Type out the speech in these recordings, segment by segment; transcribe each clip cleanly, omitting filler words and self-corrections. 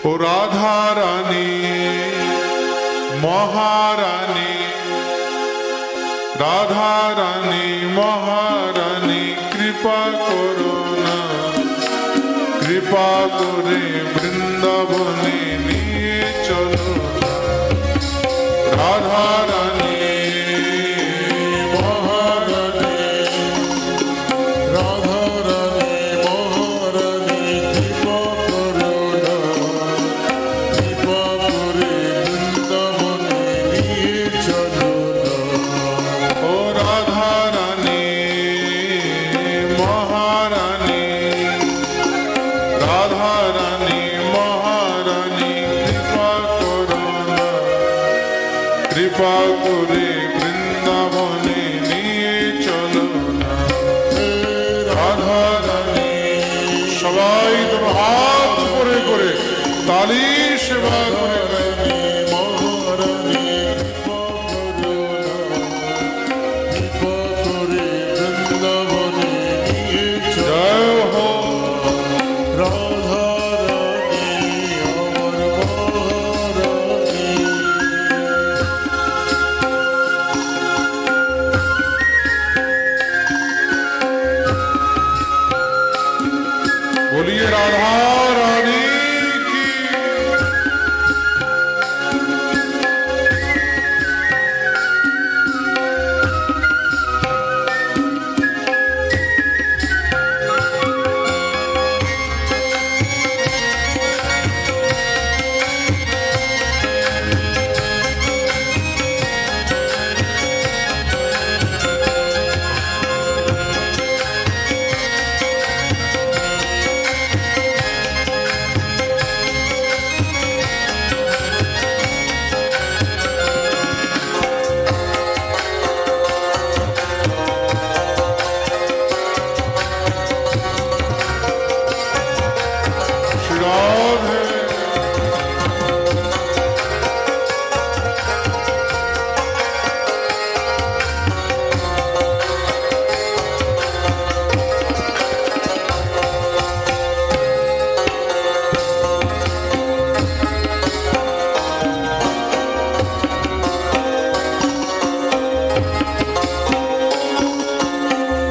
ও রাধা রানী মহারানী, রাধা রানী মহারানী কৃপা করো না, কৃপা করে বৃন্দাবনে নিয়ে চলো না। রাধা রানী মহারানী, রাধা রানী মহারানী কৃপা করো না, কৃপা করে বৃন্দাবনে নিয়ে চলো না। ও রাধা রানী মহারানী, রাধা রানী মহারানী কৃপা করো না, কৃপা করে বৃন্দাবনে নিয়ে চলো না। রাধা রানী সবাই তোর হাত করে করে তালি সেবা করে মহারানী কৃপা করো না, কৃপা করে বৃন্দাবনে নিয়ে জয় হো রাধা রানী আমার মহারানী। बोलिए राधा रानी की।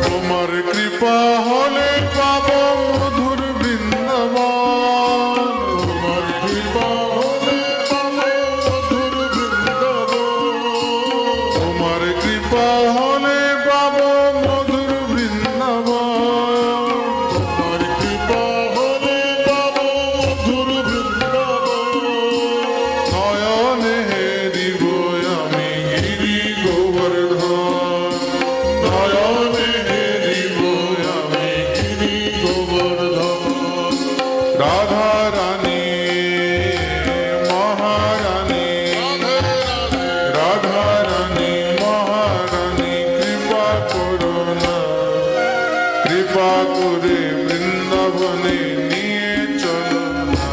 তোমার কৃপা হলে পাবো মধুর বৃন্দাবন, তোমার কৃপা হলে পাবো মধুর বৃন্দাবন, তোমার কৃপা হলে পাবো মধুর বৃন্দাবন, তোমার কৃপা হলে পাবো মধুর বৃন্দাবন। নয়নে হেরিব আমি গিরি গোবর্ধন, নয়নে রাধা রানী মহারানী, রাধা রানী মহারানী কৃপা করো না, কৃপা করে বৃন্দাবনে নিয়ে চলো না।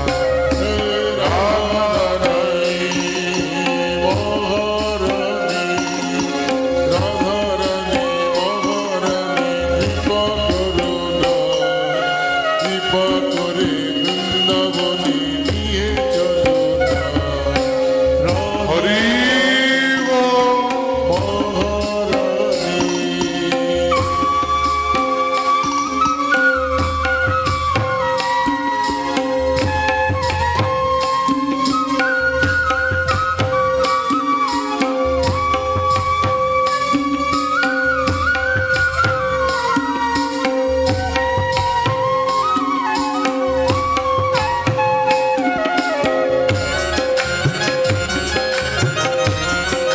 রাধা রানী মহারানী, রাধা রানী মহারানী কৃপা করো না, কৃপা করে বৃন্দাবনে নিয়ে চলো না। হরি মহারানী।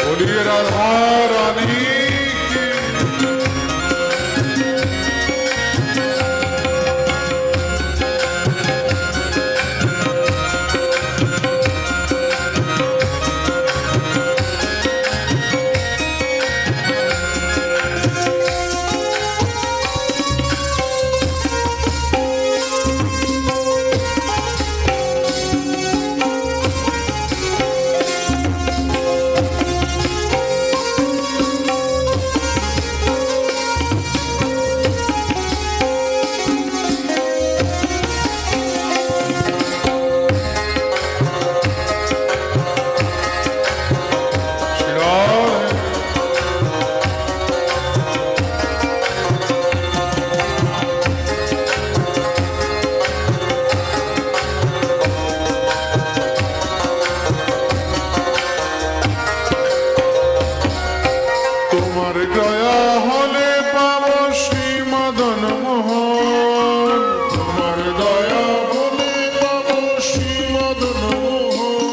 बोलिए राधा रानी की। মদন মোহন,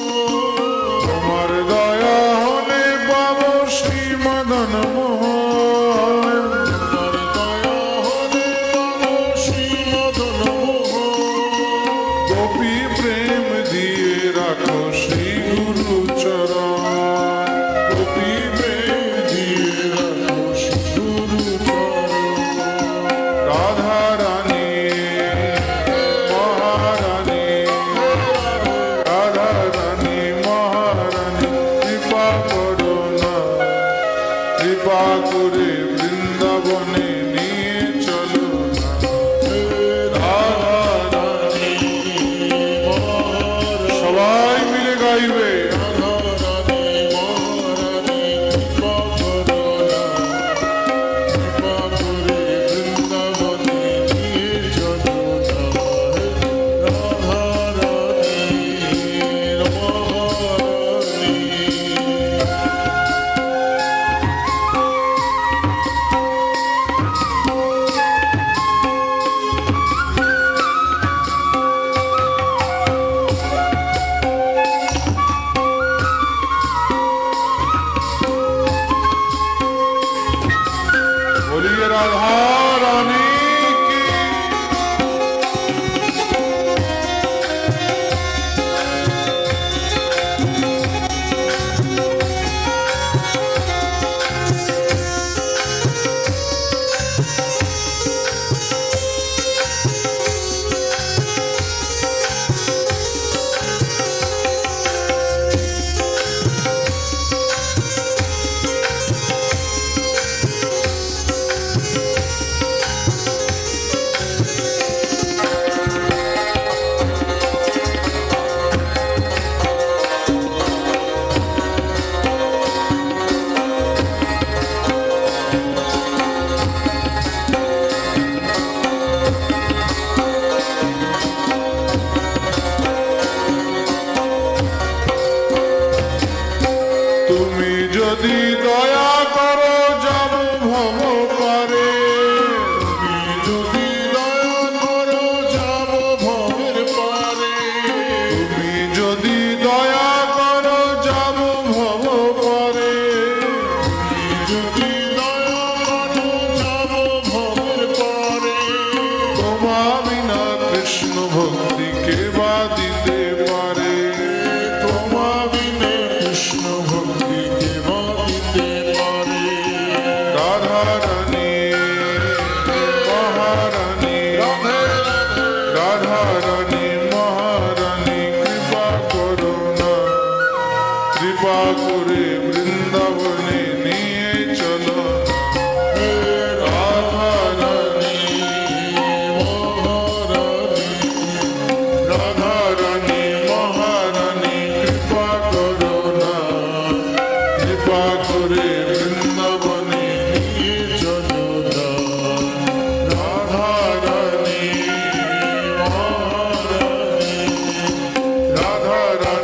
তোমার দয়া হলে পাবো শ্রী মদন মোহন। তোমার দয়া হলে পাবো শ্রী মদন মোহন, গোপী প্রেম দিয়ে রাখো শ্রী গুরু চরণ। গোপী প্রেম দিয়ে রাখো শ্রী গুরু চরণ। রাধা রানী মহারানী, রাধা রানী মহারানী, কৃপা করো না, কৃপা করে বৃন্দাবনে নিয়ে চলো না। রাধা রানী, সবাই মিলে গাইবে। রাধা রানী মহারানী, কৃপা করো না, কৃপা করে বৃন্দাবনে নিয়ে চলো না। রাধা রানী মহারানী। बोलिए राधा रानी की। তুমি যদি দয়া করো যাব ভব পারে। তুমি যদি দয়া করো যাব ভবের পারে। তুমি যদি দয়া করো যাব ভব পারে। তুমি যদি দয়া করো যাব ভবের পারে। তোমা বিনা কৃষ্ণ ভক্তি কে বা দিতে পারে। তোমা বিনে কৃষ্ণ ভক্তি কে বা দিতে পারে। রাধা রানী মহারানী, রাধা রানী মহারানী, কৃপা করো না, কৃপা করে বৃন্দাবনে নিয়ে চলো। রাধা রানী মহারানী, রাধা রানী মহারানী, কৃপা করো না, কৃপা করে বৃন্দাবনে নিয়ে চলো না। রাধা রানী মহারানী, রাধা রানী